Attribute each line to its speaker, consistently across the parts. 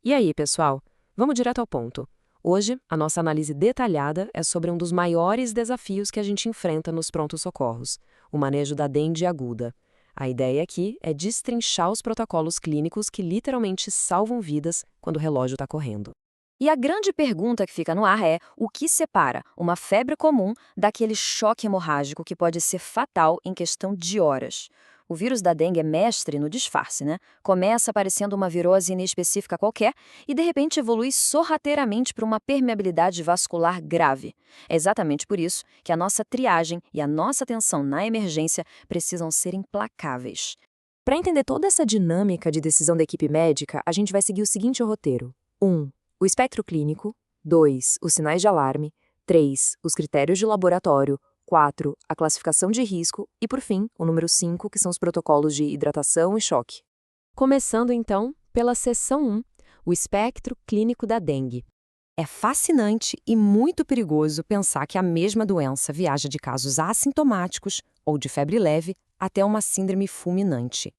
Speaker 1: E aí, pessoal? Vamos direto ao ponto. Hoje, a nossa análise detalhada é sobre um dos maiores desafios que a gente enfrenta nos prontos-socorros, o manejo da dengue aguda. A ideia aqui é destrinchar os protocolos clínicos que literalmente salvam vidas quando o relógio está correndo.
Speaker 2: E a grande pergunta que fica no ar é: o que separa uma febre comum daquele choque hemorrágico que pode ser fatal em questão de horas? O vírus da dengue é mestre no disfarce, né? Começa parecendo uma virose inespecífica qualquer e de repente evolui sorrateiramente para uma permeabilidade vascular grave. É exatamente por isso que a nossa triagem e a nossa atenção na emergência precisam ser implacáveis.
Speaker 1: Para entender toda essa dinâmica de decisão da equipe médica, a gente vai seguir o seguinte roteiro: 1. O espectro clínico. 2. Os sinais de alarme. 3. Os critérios de laboratório. 4. A classificação de risco. E, por fim, o número 5, que são os protocolos de hidratação e choque. Começando, então, pela seção 1, o espectro clínico da dengue. É fascinante e muito perigoso pensar que a mesma doença viaja de casos assintomáticos ou de febre leve até uma síndrome fulminante.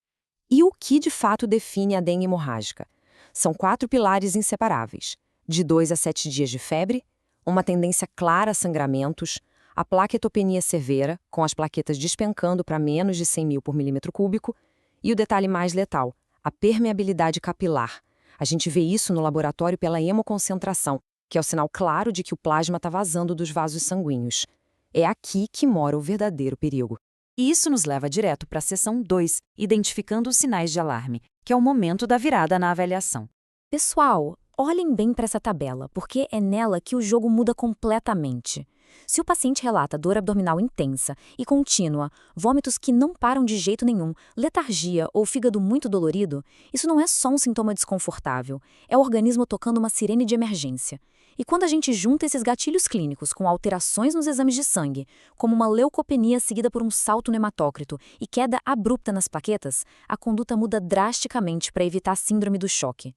Speaker 1: E o que de fato define a dengue hemorrágica? São 4 pilares inseparáveis: de 2 a 7 dias de febre, uma tendência clara a sangramentos, a plaquetopenia severa, com as plaquetas despencando para menos de 100 mil por milímetro cúbico, e o detalhe mais letal, a permeabilidade capilar. A gente vê isso no laboratório pela hemoconcentração, que é o sinal claro de que o plasma está vazando dos vasos sanguíneos. É aqui que mora o verdadeiro perigo.
Speaker 3: E isso nos leva direto para a seção 2, identificando os sinais de alarme, que é o momento da virada na avaliação.
Speaker 2: Pessoal, olhem bem para essa tabela, porque é nela que o jogo muda completamente. Se o paciente relata dor abdominal intensa e contínua, vômitos que não param de jeito nenhum, letargia ou fígado muito dolorido, isso não é só um sintoma desconfortável, é o organismo tocando uma sirene de emergência. E quando a gente junta esses gatilhos clínicos com alterações nos exames de sangue, como uma leucopenia seguida por um salto no hematócrito e queda abrupta nas plaquetas, a conduta muda drasticamente para evitar a síndrome do choque.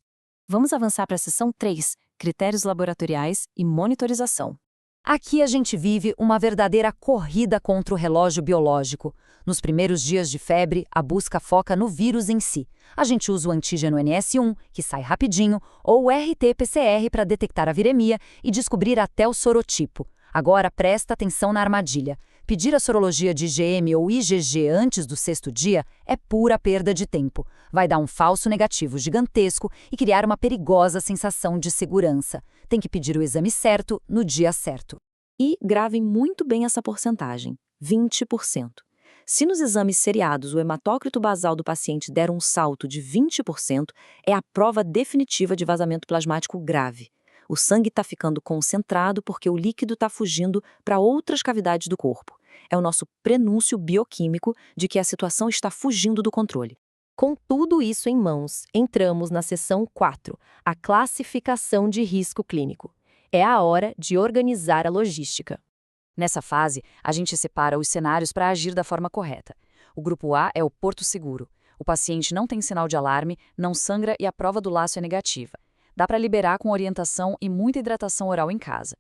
Speaker 3: Vamos avançar para a seção 3, critérios laboratoriais e monitorização.
Speaker 4: Aqui a gente vive uma verdadeira corrida contra o relógio biológico. Nos primeiros dias de febre, a busca foca no vírus em si. A gente usa o antígeno NS1, que sai rapidinho, ou o RT-PCR para detectar a viremia e descobrir até o sorotipo. Agora presta atenção na armadilha. Pedir a sorologia de IgM ou IgG antes do 6º dia é pura perda de tempo. Vai dar um falso negativo gigantesco e criar uma perigosa sensação de segurança. Tem que pedir o exame certo no dia certo.
Speaker 2: E gravem muito bem essa porcentagem, 20%. Se nos exames seriados o hematócrito basal do paciente der um salto de 20%, é a prova definitiva de vazamento plasmático grave. O sangue está ficando concentrado porque o líquido está fugindo para outras cavidades do corpo. É o nosso prenúncio bioquímico de que a situação está fugindo do controle.
Speaker 5: Com tudo isso em mãos, entramos na seção 4, a classificação de risco clínico. É a hora de organizar a logística.
Speaker 4: Nessa fase, a gente separa os cenários para agir da forma correta. O grupo A é o porto seguro. O paciente não tem sinal de alarme, não sangra e a prova do laço é negativa. Dá para liberar com orientação e muita hidratação oral em casa.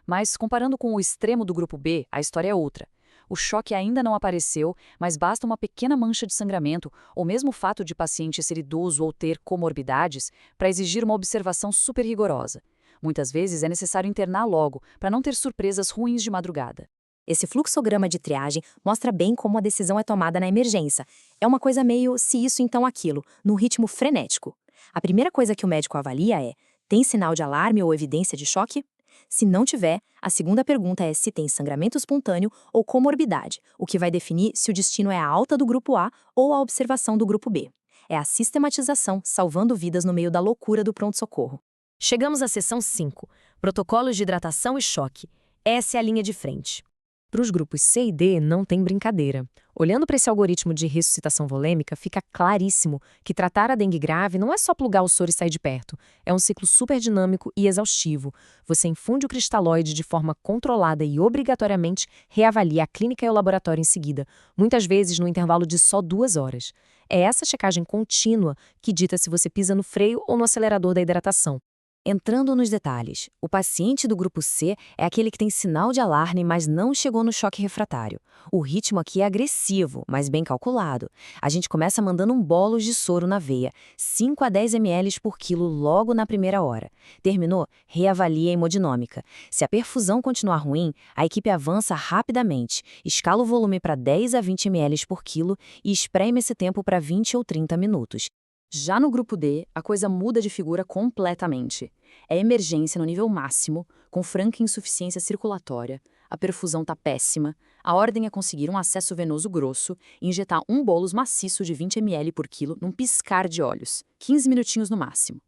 Speaker 4: Mas, comparando com o extremo do grupo B, a história é outra. O choque ainda não apareceu, mas basta uma pequena mancha de sangramento, ou mesmo o fato de o paciente ser idoso ou ter comorbidades, para exigir uma observação super rigorosa. Muitas vezes é necessário internar logo, para não ter surpresas ruins de madrugada.
Speaker 2: Esse fluxograma de triagem mostra bem como a decisão é tomada na emergência. É uma coisa meio se isso então aquilo, num ritmo frenético. A primeira coisa que o médico avalia é: tem sinal de alarme ou evidência de choque? Se não tiver, a segunda pergunta é se tem sangramento espontâneo ou comorbidade, o que vai definir se o destino é a alta do grupo A ou a observação do grupo B. É a sistematização salvando vidas no meio da loucura do pronto-socorro.
Speaker 5: Chegamos à seção 5, protocolos de hidratação e choque. Essa é a linha de frente.
Speaker 1: Para os grupos C e D, não tem brincadeira. Olhando para esse algoritmo de ressuscitação volêmica, fica claríssimo que tratar a dengue grave não é só plugar o soro e sair de perto. É um ciclo super dinâmico e exaustivo. Você infunde o cristalóide de forma controlada e obrigatoriamente reavalia a clínica e o laboratório em seguida, muitas vezes no intervalo de só 2 horas. É essa checagem contínua que dita se você pisa no freio ou no acelerador da hidratação.
Speaker 2: Entrando nos detalhes, o paciente do grupo C é aquele que tem sinal de alarme, mas não chegou no choque refratário. O ritmo aqui é agressivo, mas bem calculado. A gente começa mandando um bolos de soro na veia, 5 a 10 ml por quilo logo na primeira hora. Terminou? Reavalia a hemodinâmica. Se a perfusão continuar ruim, a equipe avança rapidamente, escala o volume para 10 a 20 ml por quilo e espreme esse tempo para 20 ou 30 minutos.
Speaker 4: Já no grupo D, a coisa muda de figura completamente. É emergência no nível máximo, com franca insuficiência circulatória, a perfusão está péssima, a ordem é conseguir um acesso venoso grosso e injetar um bolos maciço de 20 ml por quilo num piscar de olhos, 15 minutinhos no máximo.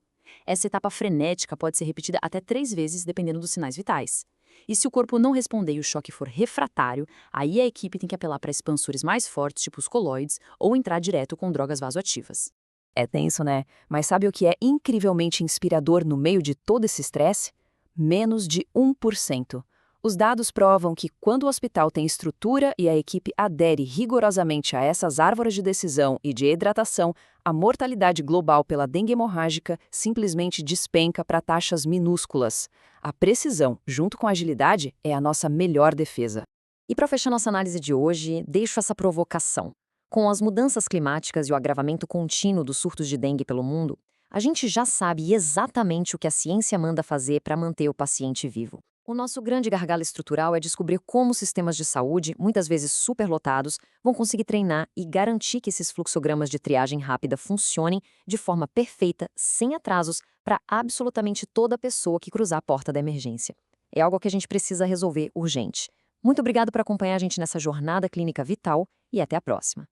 Speaker 4: Essa etapa frenética pode ser repetida até 3 vezes, dependendo dos sinais vitais. E se o corpo não responder e o choque for refratário, aí a equipe tem que apelar para expansores mais fortes, tipo os coloides, ou entrar direto com drogas vasoativas.
Speaker 1: É tenso, né? Mas sabe o que é incrivelmente inspirador no meio de todo esse estresse? Menos de 1%. Os dados provam que quando o hospital tem estrutura e a equipe adere rigorosamente a essas árvores de decisão e de hidratação, a mortalidade global pela dengue hemorrágica simplesmente despenca para taxas minúsculas. A precisão, junto com a agilidade, é a nossa melhor defesa.
Speaker 4: E para fechar nossa análise de hoje, deixo essa provocação. Com as mudanças climáticas e o agravamento contínuo dos surtos de dengue pelo mundo, a gente já sabe exatamente o que a ciência manda fazer para manter o paciente vivo. O nosso grande gargalo estrutural é descobrir como sistemas de saúde, muitas vezes superlotados, vão conseguir treinar e garantir que esses fluxogramas de triagem rápida funcionem de forma perfeita, sem atrasos, para absolutamente toda pessoa que cruzar a porta da emergência. É algo que a gente precisa resolver urgente. Muito obrigado por acompanhar a gente nessa jornada clínica vital e até a próxima.